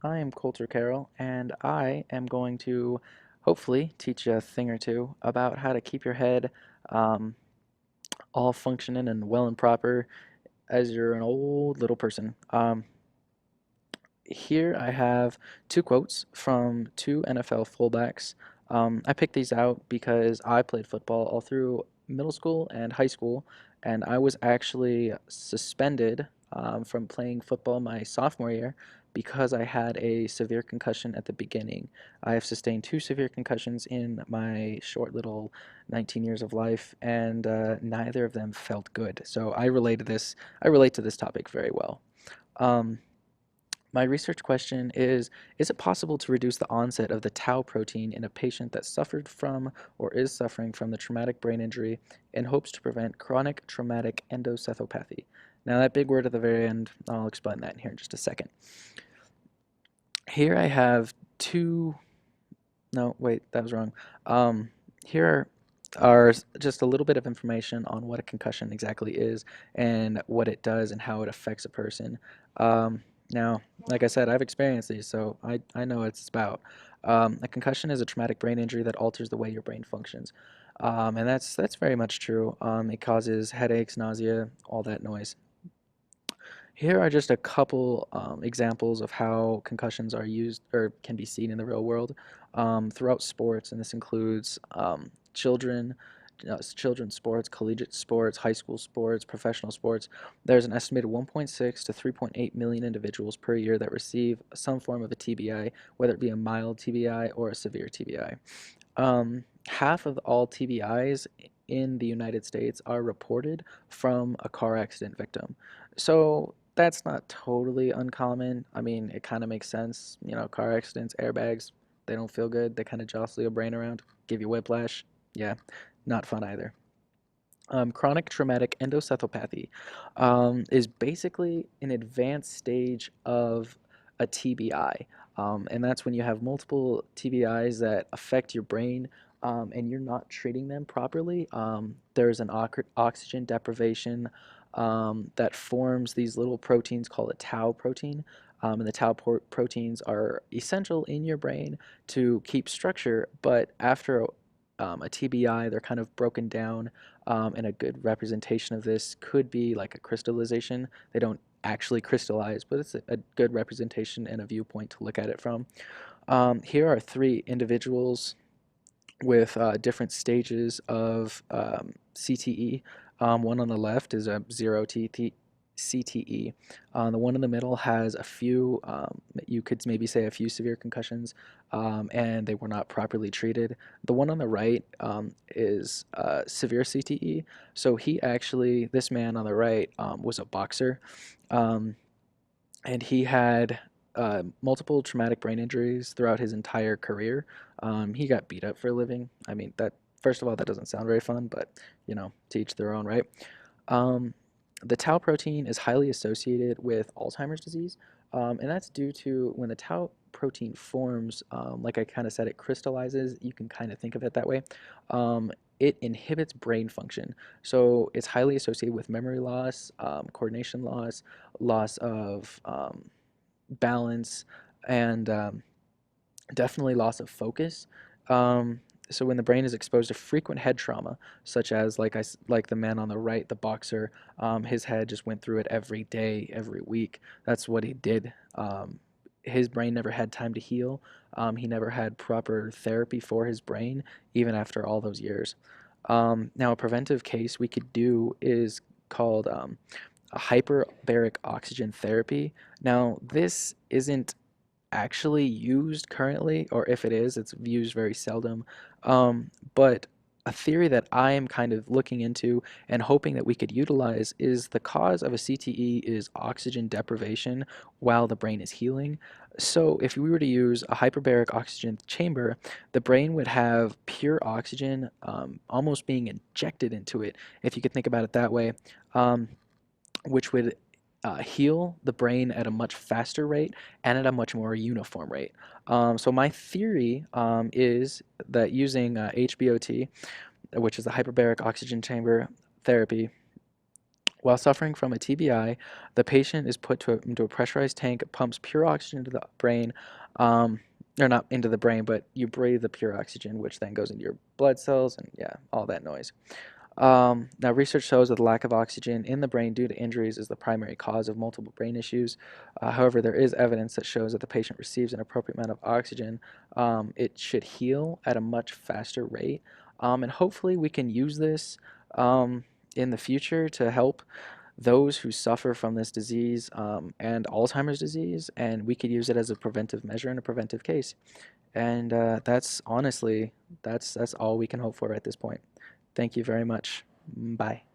I am Coulter Carroll, and I am going to hopefully teach you a thing or two about how to keep your head um, all functioning and well and proper as you're an old little person. Here I have two quotes from two NFL fullbacks. I picked these out because I played football all through middle school and high school, and I was actually suspended from playing football my sophomore year because I had a severe concussion at the beginning. I have sustained two severe concussions in my short little 19 years of life, and neither of them felt good. So I relate to this topic very well. Um, my research question is it possible to reduce the onset of the tau protein in a patient that suffered from or is suffering from the traumatic brain injury in hopes to prevent chronic traumatic endoencephalopathy? Now, that big word at the very end, I'll explain that in here in just a second. Here I have two, no, wait, that was wrong. Here are just a little bit of information on what a concussion exactly is and what it does and how it affects a person. Now, like I said, I've experienced these, so I know what it's about. A concussion is a traumatic brain injury that alters the way your brain functions. And that's very much true. It causes headaches, nausea, all that noise. Here are just a couple examples of how concussions are used or can be seen in the real world throughout sports, and this includes children's sports, collegiate sports, high school sports, professional sports. There's an estimated 1.6 to 3.8 million individuals per year that receive some form of a TBI, whether it be a mild TBI or a severe TBI. Half of all TBIs in the United States are reported from a car accident victim. So that's not totally uncommon. I mean, it kind of makes sense. You know, car accidents, airbags, they don't feel good. They kind of jostle your brain around, give you whiplash. Yeah, not fun either. Chronic traumatic endoencephalopathy is basically an advanced stage of a TBI. And that's when you have multiple TBIs that affect your brain and you're not treating them properly. There's an oxygen deprivation that forms these little proteins called a tau protein. And the tau proteins are essential in your brain to keep structure, but after a TBI, they're kind of broken down, and a good representation of this could be like a crystallization. They don't actually crystallize, but it's a good representation and a viewpoint to look at it from. Here are three individuals with different stages of CTE. One on the left is a zero CTE. The one in the middle has a few, you could maybe say a few severe concussions, and they were not properly treated. The one on the right is severe CTE. So this man on the right was a boxer, um, and he had multiple traumatic brain injuries throughout his entire career. He got beat up for a living. I mean, that first of all, that doesn't sound very fun, but you know, to each their own, right? Um, the tau protein is highly associated with Alzheimer's disease, and that's due to when the tau protein forms, like I kind of said, it crystallizes. You can kind of think of it that way. It inhibits brain function. So it's highly associated with memory loss, coordination loss, loss of balance, and definitely loss of focus. So when the brain is exposed to frequent head trauma, such as like the man on the right, the boxer, his head just went through it every day, every week. That's what he did. His brain never had time to heal. He never had proper therapy for his brain, even after all those years. Now, a preventive case we could do is called a hyperbaric oxygen therapy. Now, this isn't actually used currently, or if it is, it's used very seldom. But a theory that I am kind of looking into and hoping that we could utilize is the cause of a CTE is oxygen deprivation while the brain is healing. So if we were to use a hyperbaric oxygen chamber, the brain would have pure oxygen almost being injected into it, if you could think about it that way, which would heal the brain at a much faster rate and at a much more uniform rate. So my theory is that using HBOT, which is the hyperbaric oxygen chamber therapy, While suffering from a TBI, the patient is put into a pressurized tank, pumps pure oxygen into the brain, um, or not into the brain, but you breathe the pure oxygen, which then goes into your blood cells and yeah, all that noise. Now, research shows that the lack of oxygen in the brain due to injuries is the primary cause of multiple brain issues. However, there is evidence that shows that the patient receives an appropriate amount of oxygen. It should heal at a much faster rate. And hopefully, we can use this in the future to help those who suffer from this disease and Alzheimer's disease, and we could use it as a preventive measure in a preventive case. And that's honestly, that's all we can hope for at this point. Thank you very much. Bye.